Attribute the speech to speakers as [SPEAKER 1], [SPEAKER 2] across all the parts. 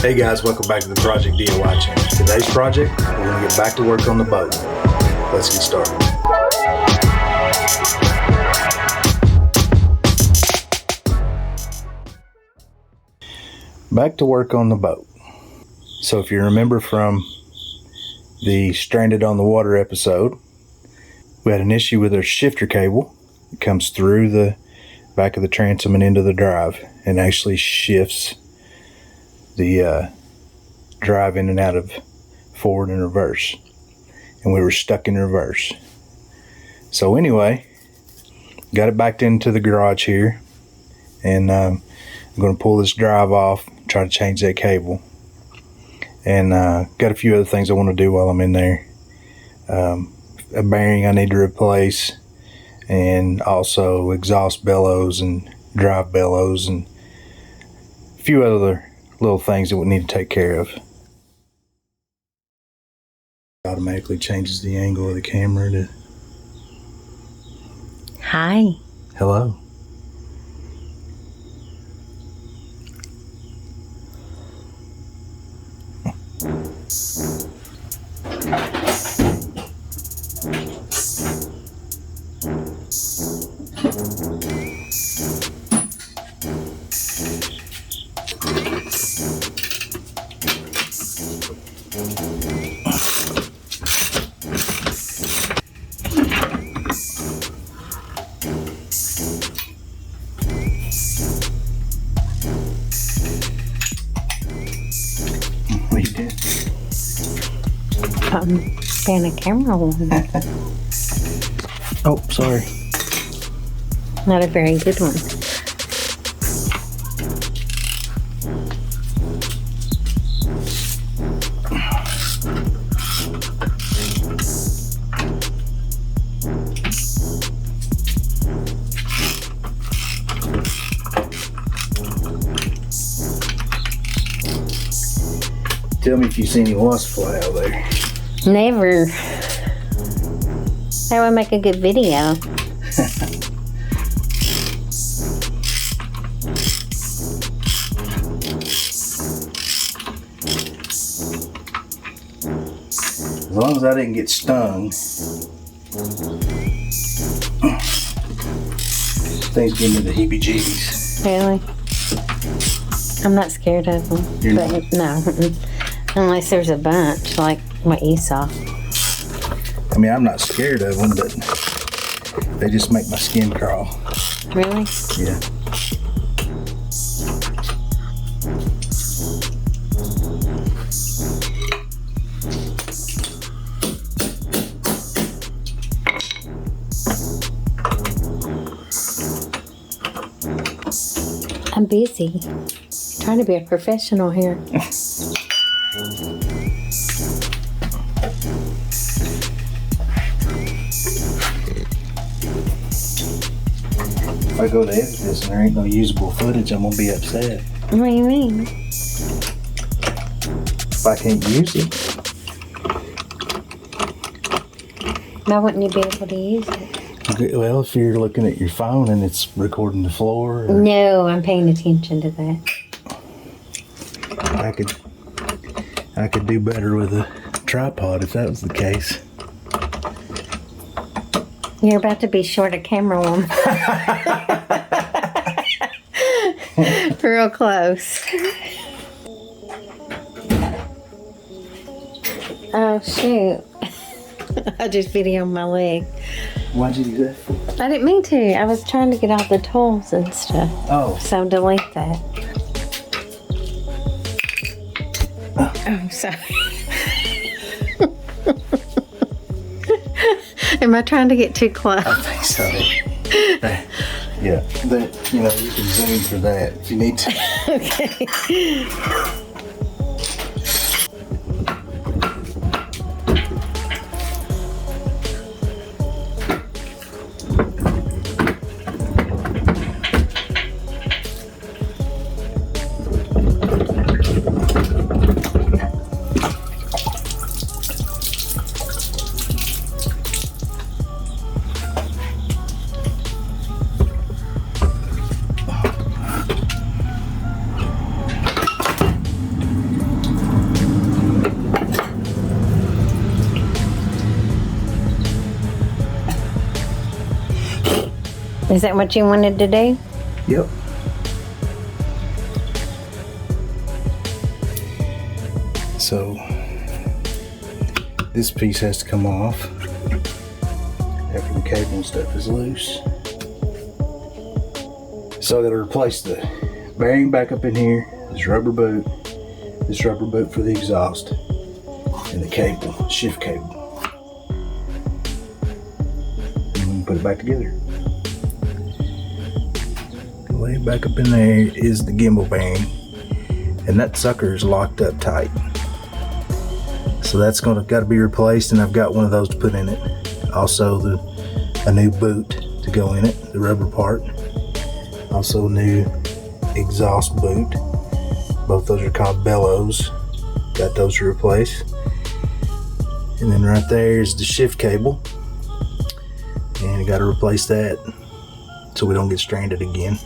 [SPEAKER 1] Hey guys, welcome back to the ProjectDIY channel. Today's project, we're going to get back to work on the boat. Let's get started. Back to work on the boat. So if you remember from the Stranded on the Water episode, we had an issue with our shifter cable. It comes through the back of the transom and into the drive and actually shifts the drive in and out of forward and reverse, and we were stuck in reverse. So anyway, got it backed into the garage here, and I'm going to pull this drive off, try to change that cable, and got a few other things I want to do while I'm in there. A bearing I need to replace, and also exhaust bellows and drive bellows and a few other little things that we need to take care of. Automatically changes the angle of the camera to...
[SPEAKER 2] Hi.
[SPEAKER 1] Hello. What you did?
[SPEAKER 2] I'm paying a camera one.
[SPEAKER 1] Oh, sorry.
[SPEAKER 2] Not a very good one.
[SPEAKER 1] Tell me if you see any wasps fly out there.
[SPEAKER 2] Never. That would make a good video.
[SPEAKER 1] As long as I didn't get stung, things give me the heebie-jeebies.
[SPEAKER 2] Really? I'm not scared of them.
[SPEAKER 1] You're
[SPEAKER 2] but
[SPEAKER 1] not?
[SPEAKER 2] No. Unless there's a bunch, like what you saw.
[SPEAKER 1] I mean, I'm not scared of them, but they just make my skin crawl.
[SPEAKER 2] Really?
[SPEAKER 1] Yeah.
[SPEAKER 2] I'm busy. Trying to be a professional here.
[SPEAKER 1] If I go to edit this and there ain't no usable footage, I'm gonna be upset.
[SPEAKER 2] What do you mean?
[SPEAKER 1] If I can't use it.
[SPEAKER 2] Why wouldn't you be able to use it?
[SPEAKER 1] Okay, well, if you're looking at your phone and it's recording the floor, or
[SPEAKER 2] No, I'm paying attention to that.
[SPEAKER 1] I could do better with a tripod if that was the case.
[SPEAKER 2] You're about to be short a camera woman. Real close. Oh, shoot. I just videoed my leg.
[SPEAKER 1] Why'd you do that?
[SPEAKER 2] I didn't mean to. I was trying to get out the tools and stuff.
[SPEAKER 1] Oh.
[SPEAKER 2] So delete that. Oh, I'm sorry. Am I trying to get too close?
[SPEAKER 1] I think so. Yeah, that, you know, you can zoom for that if you need to.
[SPEAKER 2] Okay. Is that what you wanted to do?
[SPEAKER 1] Yep. So this piece has to come off after the cable and stuff is loose. So I gotta replace the bearing back up in here, this rubber boot for the exhaust, and the cable, shift cable. And we can put it back together. Way back up in there is the gimbal bearing, and that sucker is locked up tight. So that's got to be replaced, and I've got one of those to put in it. Also a new boot to go in it, the rubber part. Also a new exhaust boot. Both those are called bellows. Got those to replace. And then right there is the shift cable, and you got to replace that so we don't get stranded again.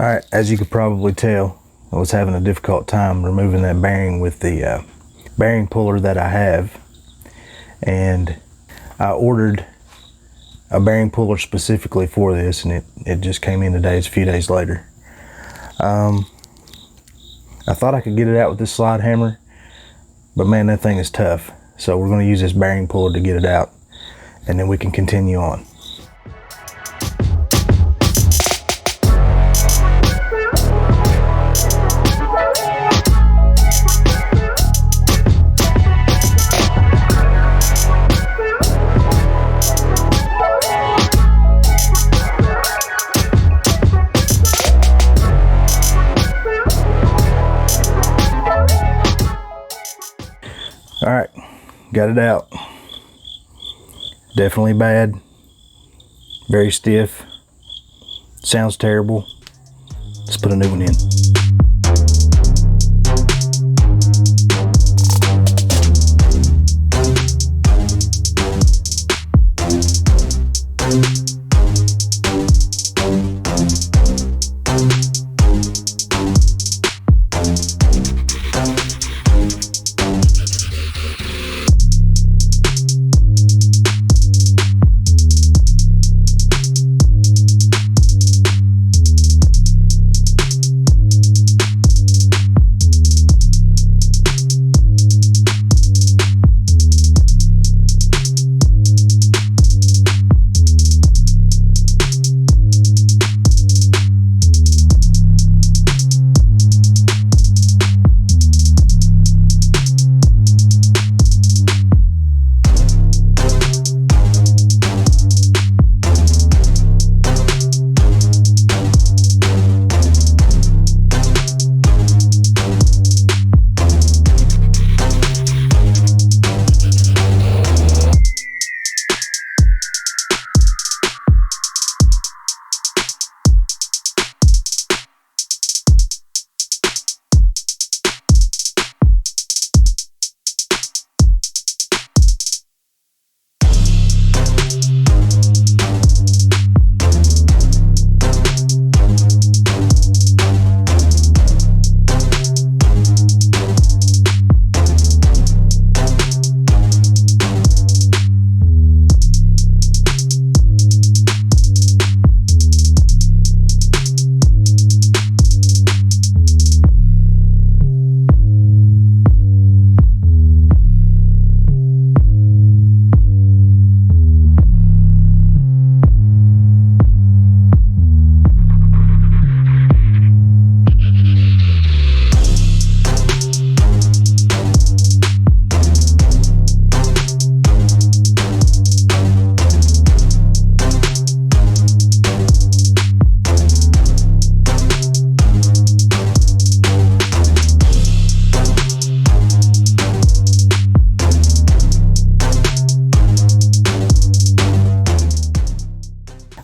[SPEAKER 1] Alright, as you could probably tell, I was having a difficult time removing that bearing with the bearing puller that I have. And I ordered a bearing puller specifically for this, and it just came in today. It's a few days later. I thought I could get it out with this slide hammer, but man, that thing is tough. So we're going to use this bearing puller to get it out, and then we can continue on. Alright, got it out. Definitely bad. Very stiff. Sounds terrible. Let's put a new one in.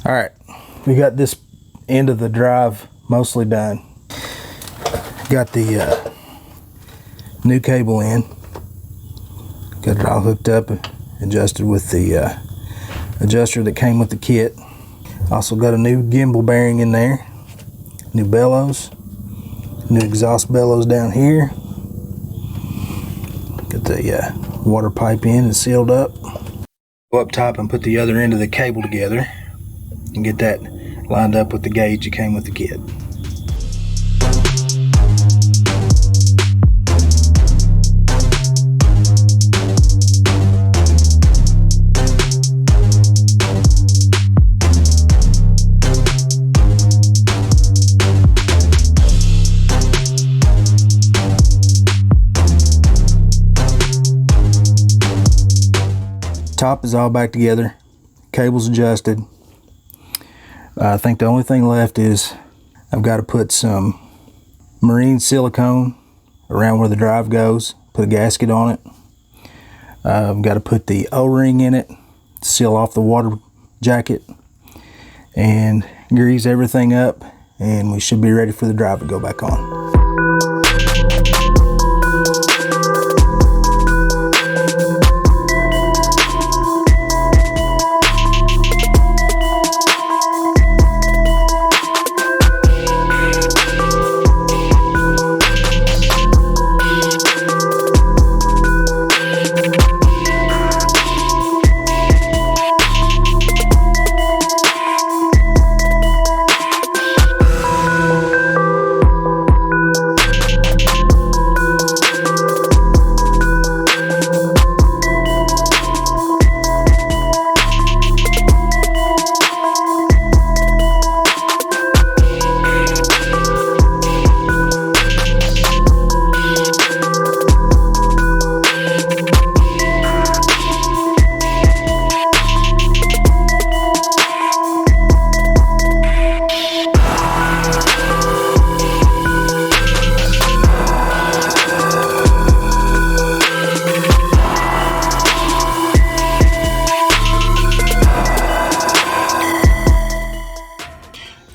[SPEAKER 1] All right, we got this end of the drive mostly done. Got the new cable in. Got it all hooked up and adjusted with the adjuster that came with the kit. Also got a new gimbal bearing in there, new bellows, new exhaust bellows down here. Got the water pipe in and sealed up. Go up top and put the other end of the cable together and get that lined up with the gauge that came with the kit. Top is all back together, cable's adjusted. I think the only thing left is I've got to put some marine silicone around where the drive goes, put a gasket on it. I've got to put the O-ring in it, seal off the water jacket, and grease everything up, and we should be ready for the drive to go back on.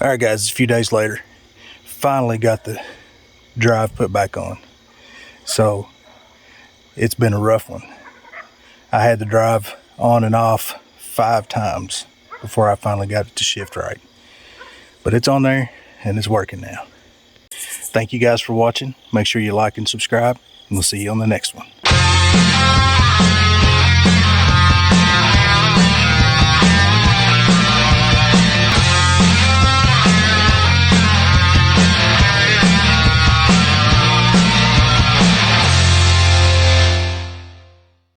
[SPEAKER 1] Alright guys, a few days later, finally got the drive put back on. So, it's been a rough one. I had the drive on and off 5 times before I finally got it to shift right. But it's on there and it's working now. Thank you guys for watching. Make sure you like and subscribe, and we'll see you on the next one.